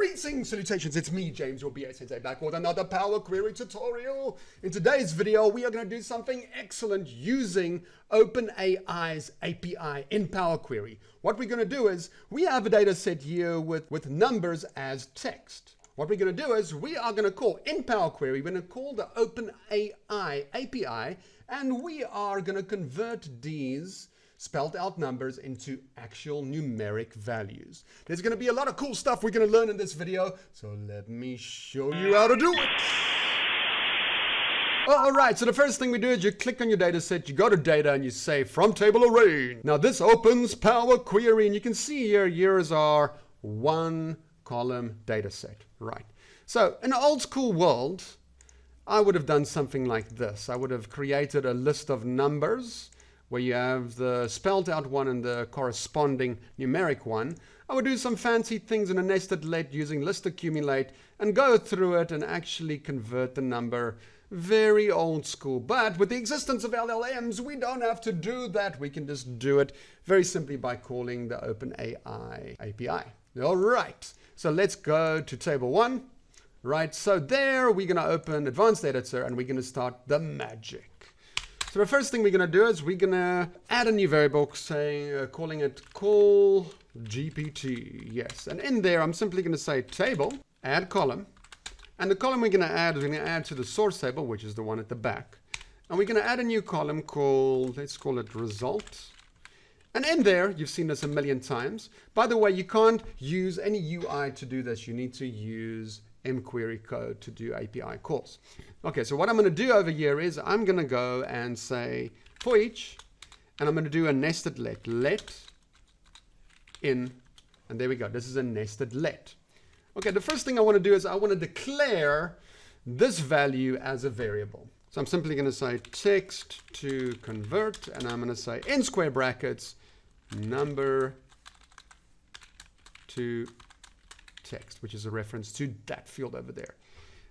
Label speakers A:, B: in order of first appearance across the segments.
A: Greetings, salutations, it's me, James, your BA Sensei, back with another Power Query tutorial. In today's video, we are going to do something excellent using OpenAI's API in Power Query. What we're going to do is, we have a data set here with numbers as text. What we're going to do is, we are going to call, in Power Query, we're going to call the OpenAI API, and we are going to convert these spelled out numbers into actual numeric values. There's going to be a lot of cool stuff we're going to learn in this video, so let me show you how to do it. Alright, so the first thing we do is you click on your data set, you go to data and you say from table array. Now this opens Power Query and you can see here is our one column data set. Right. So in an old school world, I would have done something like this. I would have created a list of numbers where you have the spelled out one and the corresponding numeric one. I would do some fancy things in a nested let using list accumulate and go through it and actually convert the number. Very old school, but with the existence of LLMs, we don't have to do that. We can just do it very simply by calling the OpenAI API. All right, so let's go to table one. Right, so there we're going to open Advanced Editor and we're going to start the magic. So the first thing we're going to do is we're going to add a new variable saying, calling it call GPT. Yes. And in there, I'm simply going to say table, add column. And the column we're going to add is we're going to add to the source table, which is the one at the back. And we're going to add a new column called, let's call it result. And in there, you've seen this a million times. By the way, you can't use any UI to do this. You need to use mQuery code to do API calls. Okay, so what I'm going to do over here is I'm going to go and say for each, and I'm going to do a nested let in, and there we go. This is a nested let. Okay, the first thing I want to do is I want to declare this value as a variable. So I'm simply going to say text to convert, and I'm going to say in square brackets number to text, which is a reference to that field over there.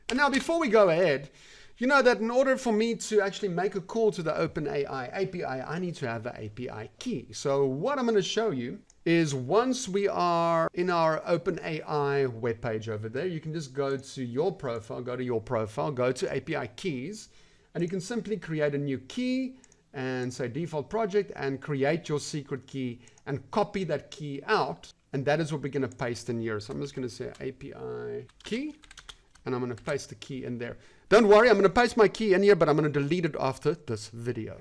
A: And now before we go ahead, you know that in order for me to actually make a call to the OpenAI API, I need to have an API key. So what I'm going to show you is once we are in our OpenAI webpage over there, you can just go to your profile, go to API keys, and you can simply create a new key and say default project and create your secret key and copy that key out. And that is what we're going to paste in here. So I'm just going to say API key, and I'm going to paste the key in there. Don't worry, I'm going to paste my key in here, but I'm going to delete it after this video.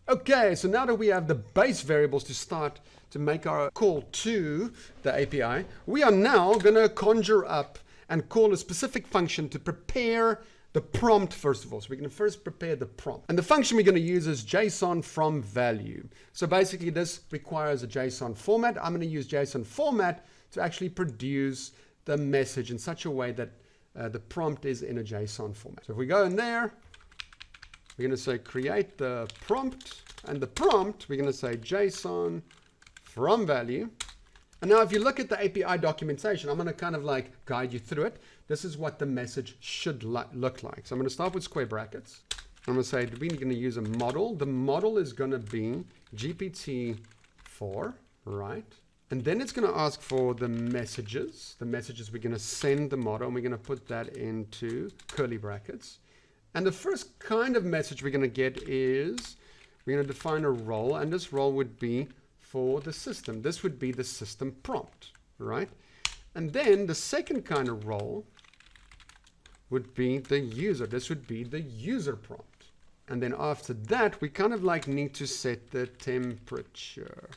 A: Okay, so now that we have the base variables to start to make our call to the API, we are now going to conjure up and call a specific function to prepare the prompt first of all. So we're going to first prepare the prompt. And the function we're going to use is Json from value. So basically this requires a JSON format. I'm going to use JSON format to actually produce the message in such a way that the prompt is in a JSON format. So if we go in there, we're going to say create the prompt, and the prompt, we're going to say JSON from value. And now if you look at the API documentation, I'm going to kind of like guide you through it. This is what the message should look like. So I'm going to start with square brackets. I'm going to say we're going to use a model. The model is going to be GPT-4, right? And then it's going to ask for the messages. The messages we're going to send the model, and we're going to put that into curly brackets. And the first kind of message we're going to get is we're going to define a role, and this role would be for the system. This would be the system prompt, right? And then the second kind of role would be the user. This would be the user prompt. And then after that, we kind of like need to set the temperature.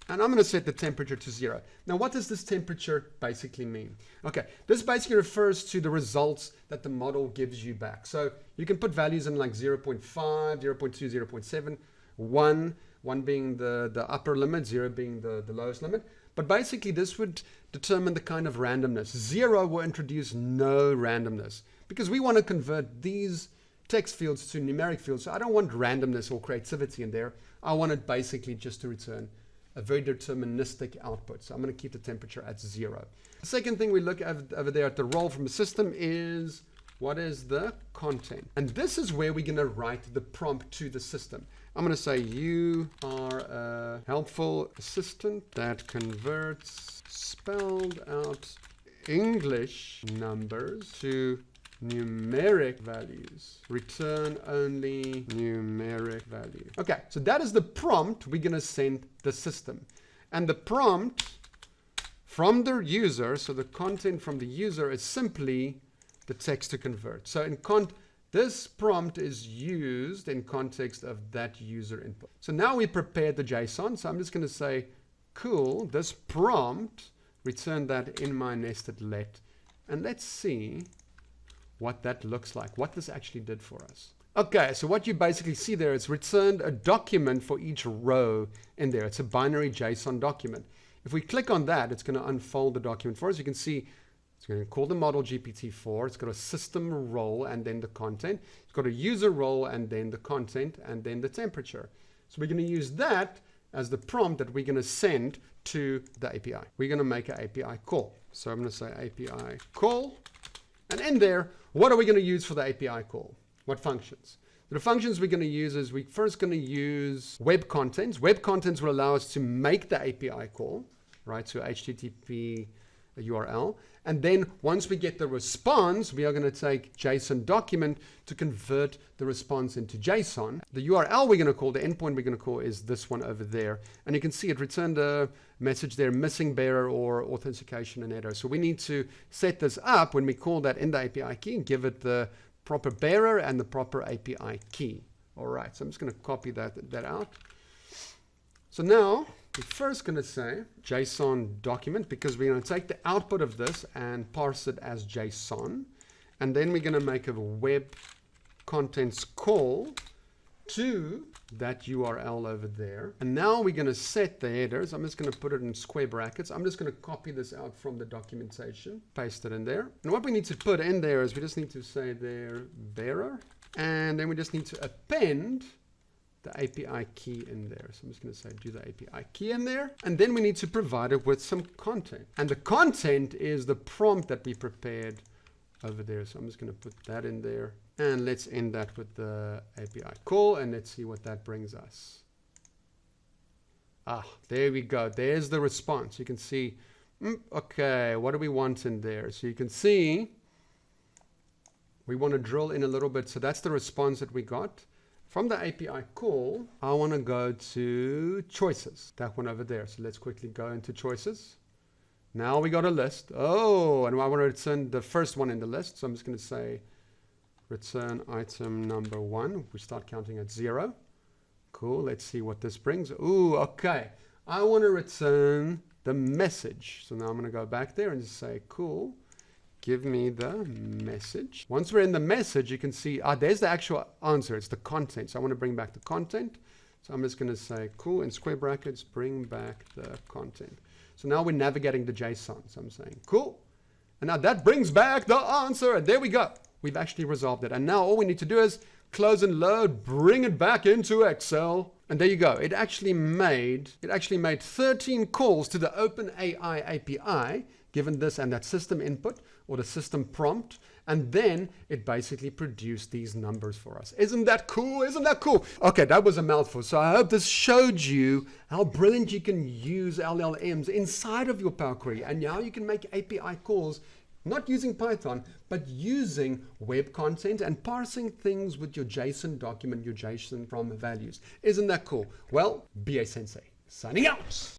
A: And I'm going to set the temperature to 0. Now, what does this temperature basically mean? Okay, this basically refers to the results that the model gives you back. So you can put values in like 0.5, 0.2, 0.7, 1 being the upper limit, 0 being the lowest limit. But basically this would determine the kind of randomness. 0 will introduce no randomness because we want to convert these text fields to numeric fields. So I don't want randomness or creativity in there. I want it basically just to return a very deterministic output. So I'm going to keep the temperature at 0. The second thing we look at over there at the role from the system is what is the content? And this is where we're going to write the prompt to the system. I'm going to say you are a helpful assistant that converts spelled out English numbers to numeric values. Return only numeric value. Okay, so that is the prompt we're going to send the system. And the prompt from the user, so the content from the user is simply the text to convert. So this prompt is used in context of that user input. So now we prepared the JSON. So I'm just going to say, cool, this prompt, return that in my nested let. And let's see what that looks like, what this actually did for us. Okay, so what you basically see there is returned a document for each row in there. It's a binary JSON document. If we click on that, it's going to unfold the document for us. You can see it's going to call the model GPT-4. It's got a system role and then the content. It's got a user role and then the content and then the temperature. So we're going to use that as the prompt that we're going to send to the API. We're going to make an API call. So I'm going to say API call. And in there, what are we going to use for the API call? What functions? The functions we're going to use is we're first going to use Web.Contents. Web.Contents will allow us to make the API call, right? So HTTP URL. And then once we get the response, we are going to take JSON document to convert the response into JSON. The URL we're going to call, the endpoint we're going to call is this one over there. And you can see it returned a message there, missing bearer or authentication and header. So we need to set this up when we call that in the API key and give it the proper bearer and the proper API key. All right, so I'm just going to copy that out. So now we're first going to say JSON document because we're going to take the output of this and parse it as JSON. And then we're going to make a Web.Contents call to that URL over there. And now we're going to set the headers. I'm just going to put it in square brackets. I'm just going to copy this out from the documentation, paste it in there. And what we need to put in there is we just need to say there bearer. And then we just need to append the API key in there. So I'm just going to say do the API key in there. And then we need to provide it with some content. And the content is the prompt that we prepared over there. So I'm just going to put that in there. And let's end that with the API call. And let's see what that brings us. Ah, there we go. There's the response. You can see, okay, what do we want in there? So you can see we want to drill in a little bit. So that's the response that we got. From the API call, I want to go to choices, that one over there. So let's quickly go into choices. Now we got a list. Oh, and I want to return the first one in the list. So I'm just going to say return item number 1. We start counting at 0. Cool. Let's see what this brings. Ooh, okay. I want to return the message. So now I'm going to go back there and just say, cool. Give me the message. Once we're in the message, you can see, there's the actual answer. It's the content. So I want to bring back the content. So I'm just going to say, cool, in square brackets, bring back the content. So now we're navigating the JSON. So I'm saying, cool. And now that brings back the answer. And there we go. We've actually resolved it. And now all we need to do is close and load, bring it back into Excel. And there you go. It actually made 13 calls to the OpenAI API, given this and that system input or the system prompt, and then it basically produced these numbers for us. Isn't that cool? Isn't that cool? Okay, that was a mouthful. So I hope this showed you how brilliant you can use LLMs inside of your Power Query and how you can make API calls, not using Python, but using web content and parsing things with your JSON document, your JSON from values. Isn't that cool? Well, BA Sensei, signing out.